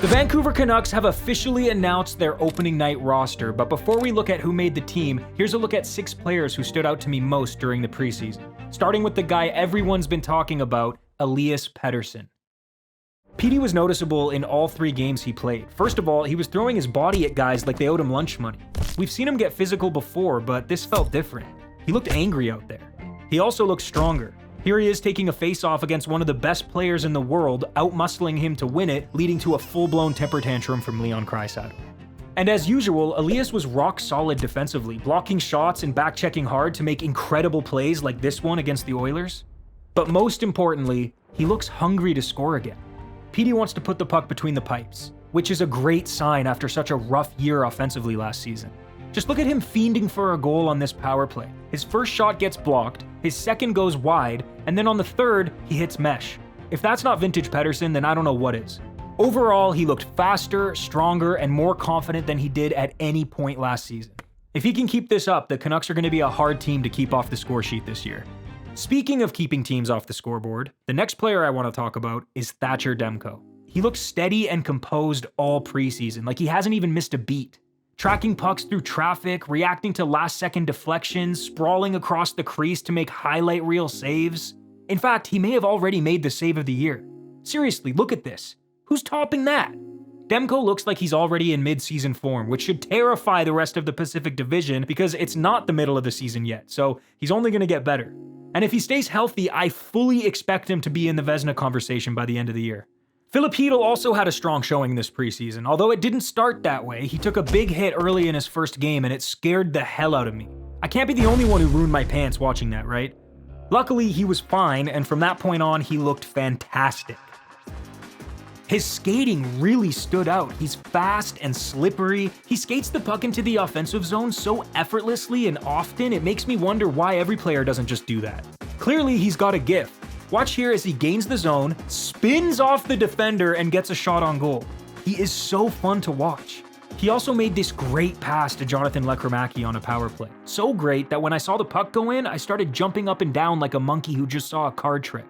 The Vancouver Canucks have officially announced their opening night roster, but before we look at who made the team, here's a look at 6 players who stood out to me most during the preseason. Starting with the guy everyone's been talking about, Elias Pettersson. Petey was noticeable in all 3 games he played. First of all, he was throwing his body at guys like they owed him lunch money. We've seen him get physical before, but this felt different. He looked angry out there. He also looked stronger. Here he is taking a face-off against one of the best players in the world, out-muscling him to win it, leading to a full-blown temper tantrum from Leon Draisaitl. And as usual, Elias was rock-solid defensively, blocking shots and back-checking hard to make incredible plays like this one against the Oilers. But most importantly, he looks hungry to score again. Petey wants to put the puck between the pipes, which is a great sign after such a rough year offensively last season. Just look at him fiending for a goal on this power play. His first shot gets blocked, his second goes wide, and then on the third, he hits mesh. If that's not vintage Pettersson, then I don't know what is. Overall, he looked faster, stronger, and more confident than he did at any point last season. If he can keep this up, the Canucks are going to be a hard team to keep off the score sheet this year. Speaking of keeping teams off the scoreboard, the next player I want to talk about is Thatcher Demko. He looks steady and composed all preseason, like he hasn't even missed a beat. Tracking pucks through traffic, reacting to last-second deflections, sprawling across the crease to make highlight reel saves. In fact, he may have already made the save of the year. Seriously, look at this. Who's topping that? Demko looks like he's already in mid-season form, which should terrify the rest of the Pacific Division because it's not the middle of the season yet, so he's only going to get better. And if he stays healthy, I fully expect him to be in the Vezina conversation by the end of the year. Filip Chytil also had a strong showing this preseason. Although it didn't start that way, he took a big hit early in his first game and it scared the hell out of me. I can't be the only one who ruined my pants watching that, right? Luckily, he was fine, and from that point on, he looked fantastic. His skating really stood out. He's fast and slippery. He skates the puck into the offensive zone so effortlessly and often, it makes me wonder why every player doesn't just do that. Clearly, he's got a gift. Watch here as he gains the zone, spins off the defender, and gets a shot on goal. He is so fun to watch. He also made this great pass to Jonathan Lekkerimäki on a power play. So great that when I saw the puck go in, I started jumping up and down like a monkey who just saw a card trick.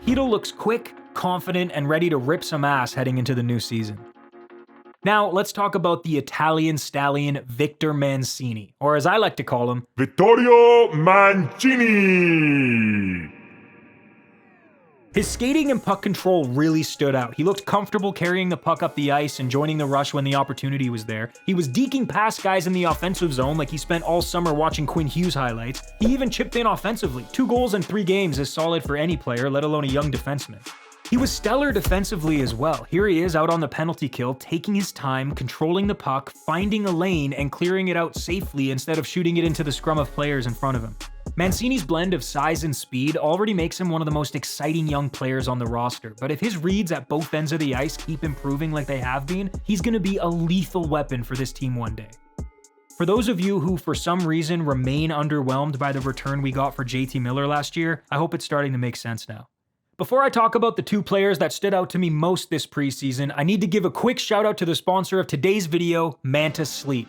Chytil looks quick, confident, and ready to rip some ass heading into the new season. Now, let's talk about the Italian stallion Victor Mancini, or as I like to call him, Vittorio Mancini! His skating and puck control really stood out. He looked comfortable carrying the puck up the ice and joining the rush when the opportunity was there. He was deking past guys in the offensive zone like he spent all summer watching Quinn Hughes highlights. He even chipped in offensively. 2 goals in 3 games is solid for any player, let alone a young defenseman. He was stellar defensively as well. Here he is out on the penalty kill, taking his time, controlling the puck, finding a lane, and clearing it out safely instead of shooting it into the scrum of players in front of him. Mancini's blend of size and speed already makes him one of the most exciting young players on the roster, but if his reads at both ends of the ice keep improving like they have been, he's going to be a lethal weapon for this team one day. For those of you who for some reason remain underwhelmed by the return we got for JT Miller last year, I hope it's starting to make sense now. Before I talk about the 2 players that stood out to me most this preseason, I need to give a quick shout out to the sponsor of today's video, Manta Sleep.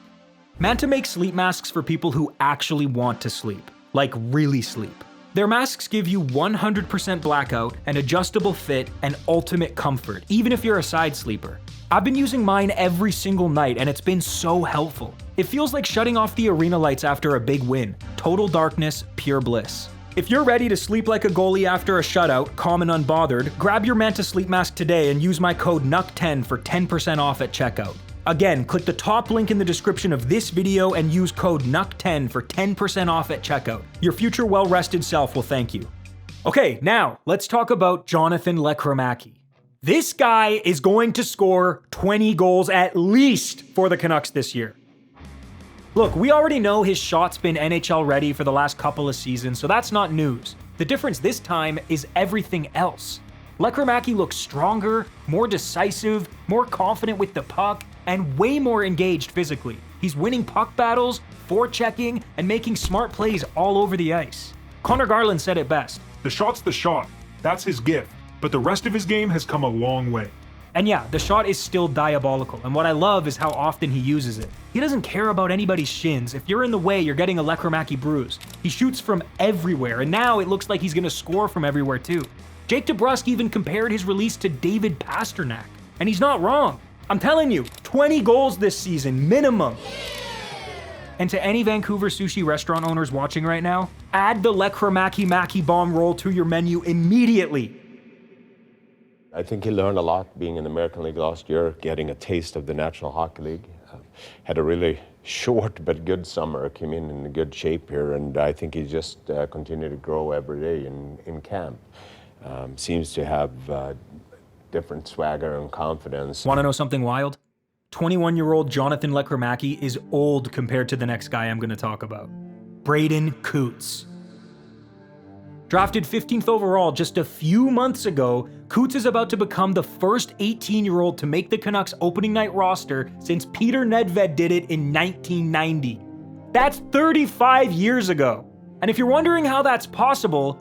Manta makes sleep masks for people who actually want to sleep. Like really sleep. Their masks give you 100% blackout, an adjustable fit, and ultimate comfort, even if you're a side sleeper. I've been using mine every single night and it's been so helpful. It feels like shutting off the arena lights after a big win. Total darkness, pure bliss. If you're ready to sleep like a goalie after a shutout, calm and unbothered, grab your Manta sleep mask today and use my code NUCK10 for 10% off at checkout. Again, click the top link in the description of this video and use code NUCK10 for 10% off at checkout. Your future well-rested self will thank you. Okay, now let's talk about Jonathan Lekkerimäki. This guy is going to score 20 goals at least for the Canucks this year. Look, we already know his shot's been NHL ready for the last couple of seasons, so that's not news. The difference this time is everything else. Lekkerimäki looks stronger, more decisive, more confident with the puck, and way more engaged physically. He's winning puck battles, forechecking, and making smart plays all over the ice. Connor Garland said it best. The shot's the shot. That's his gift. But the rest of his game has come a long way. And yeah, the shot is still diabolical, and what I love is how often he uses it. He doesn't care about anybody's shins. If you're in the way, you're getting a Lekkerimäki bruise. He shoots from everywhere, and now it looks like he's gonna score from everywhere too. Jake DeBrusk even compared his release to David Pastrnak. And he's not wrong. I'm telling you, 20 goals this season, minimum. And to any Vancouver sushi restaurant owners watching right now, add the Lekkerimäki Maki Bomb roll to your menu immediately. I think he learned a lot being in the American League last year, getting a taste of the National Hockey League. Had a really short but good summer, came in good shape here, and I think he just continued to grow every day in camp. Seems to have different swagger and confidence. Want to know something wild? 21-year-old Jonathan Lekkerimäki is old compared to the next guy I'm going to talk about. Braeden Cootes. Drafted 15th overall just a few months ago, Cootes is about to become the first 18-year-old to make the Canucks opening night roster since Petr Nedvěd did it in 1990. That's 35 years ago. And if you're wondering how that's possible,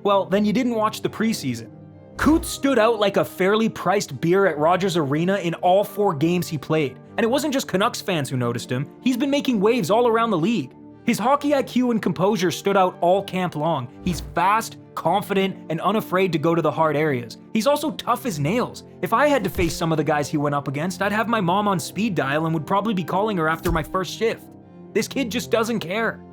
well, then you didn't watch the preseason. Cootes stood out like a fairly priced beer at Rogers Arena in all 4 games he played. And it wasn't just Canucks fans who noticed him, he's been making waves all around the league. His hockey IQ and composure stood out all camp long. He's fast, confident, and unafraid to go to the hard areas. He's also tough as nails. If I had to face some of the guys he went up against, I'd have my mom on speed dial and would probably be calling her after my first shift. This kid just doesn't care.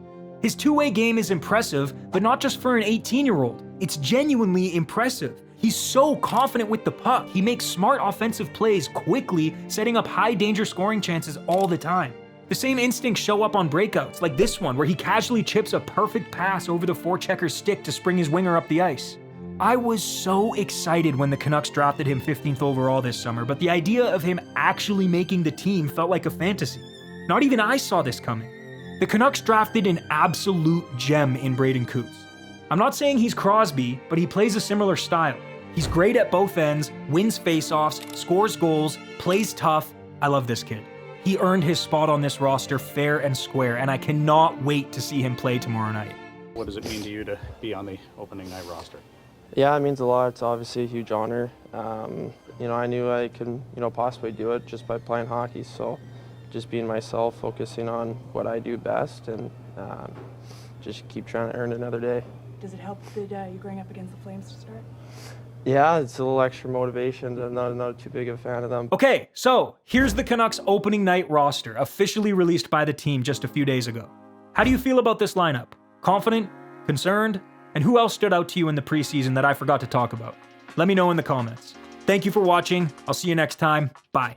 His two-way game is impressive, but not just for an 18-year-old. It's genuinely impressive. He's so confident with the puck. He makes smart offensive plays quickly, setting up high-danger scoring chances all the time. The same instincts show up on breakouts, like this one, where he casually chips a perfect pass over the forechecker's stick to spring his winger up the ice. I was so excited when the Canucks drafted him 15th overall this summer, but the idea of him actually making the team felt like a fantasy. Not even I saw this coming. The Canucks drafted an absolute gem in Braeden Cootes. I'm not saying he's Crosby, but he plays a similar style. He's great at both ends, wins faceoffs, scores goals, plays tough. I love this kid. He earned his spot on this roster fair and square, and I cannot wait to see him play tomorrow night. What does it mean to you to be on the opening night roster? Yeah, it means a lot. It's obviously a huge honor. I knew I could, possibly do it just by playing hockey. So just being myself, focusing on what I do best, and just keep trying to earn another day. Does it help that you're going up against the Flames to start? Yeah, it's a little extra motivation. I'm not too big of a fan of them. Okay, so here's the Canucks opening night roster, officially released by the team just a few days ago. How do you feel about this lineup? Confident? Concerned? And who else stood out to you in the preseason that I forgot to talk about? Let me know in the comments. Thank you for watching. I'll see you next time. Bye.